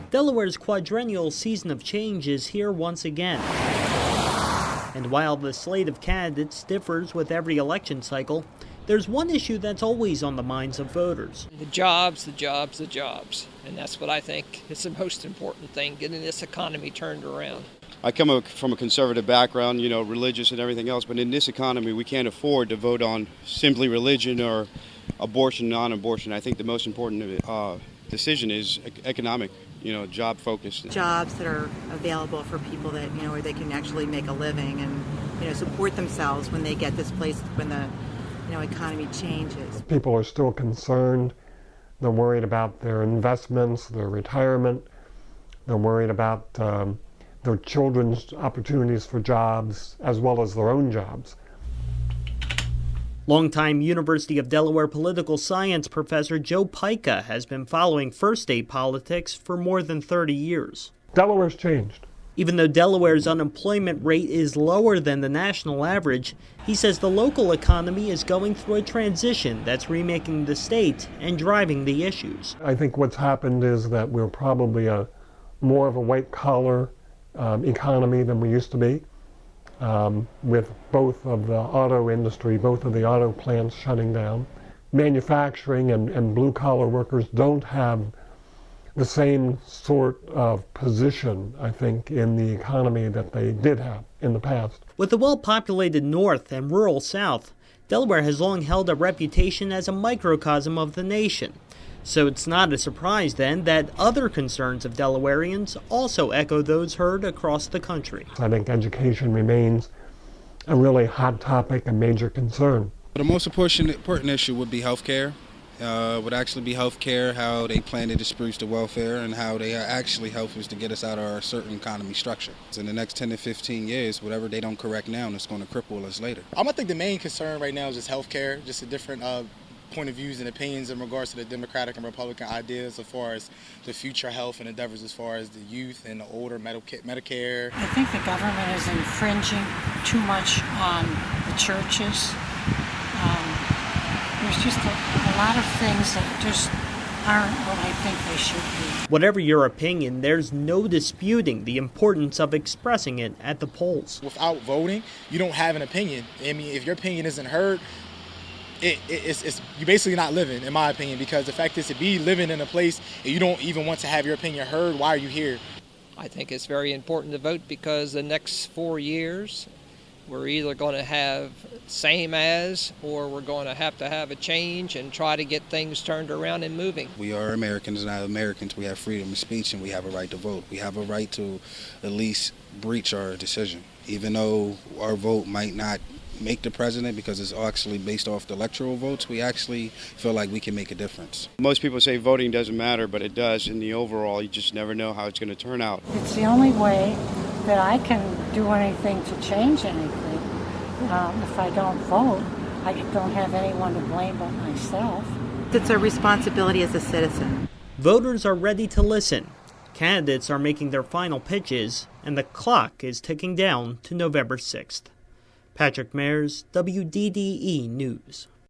Delaware's quadrennial season of change is here once again. And while the slate of candidates differs with every election cycle, there's one issue that's always on the minds of voters. The jobs. And that's what I think is the most important thing, getting this economy turned around. I come from a conservative background, religious and everything else, but in this economy, we can't afford to vote on simply religion or abortion, non-abortion. I think the most important decision is economic, job focused. Jobs that are available for people that, where they can actually make a living and, support themselves when they get displaced, when the, economy changes. People are still concerned. They're worried about their investments, their retirement. They're worried about their children's opportunities for jobs, as well as their own jobs. Longtime University of Delaware political science professor Joe Pica has been following first state politics for more than 30 years. Delaware's changed. Even though Delaware's unemployment rate is lower than the national average, he says the local economy is going through a transition that's remaking the state and driving the issues. I think what's happened is that we're probably more of a white-collar economy than we used to be, with both of the auto industry, both of the auto plants shutting down. Manufacturing and blue-collar workers don't have the same sort of position, I think, in the economy that they did have in the past. With the well-populated North and rural South, Delaware has long held a reputation as a microcosm of the nation. So it's not a surprise, then, that other concerns of Delawareans also echo those heard across the country. I think education remains a really hot topic, a major concern. The most important issue would be health care. Would actually be health care, how they plan to disperse the welfare, and how they actually help us to get us out of our certain economy structure. So in the next 10 to 15 years, whatever they don't correct now, it's going to cripple us later. I think the main concern right now is just health care, just a different point of views and opinions in regards to the Democratic and Republican ideas as far as the future health and endeavors as far as the youth and the older Medicare. I think the government is infringing too much on the churches. There's just a lot of things that just aren't what I think they should be. Whatever your opinion, there's no disputing the importance of expressing it at the polls. Without voting, you don't have an opinion. I mean, if your opinion isn't heard, it's you're basically not living, in my opinion, because the fact is to be living in a place and you don't even want to have your opinion heard, why are you here? I think it's very important to vote because the next 4 years, we're either going to have same as, or we're going to have a change and try to get things turned around and moving. We are Americans, not Americans. We have freedom of speech and we have a right to vote. We have a right to at least breach our decision, even though our vote might not make the president because it's actually based off the electoral votes. We actually feel like we can make a difference. Most people say voting doesn't matter, but it does. In the overall, you just never know how it's going to turn out. It's the only way that I can do anything to change anything. If I don't vote, I don't have anyone to blame but myself. It's a responsibility as a citizen. Voters are ready to listen. Candidates are making their final pitches, and the clock is ticking down to November 6th. Patrick Mairs, WDDE News.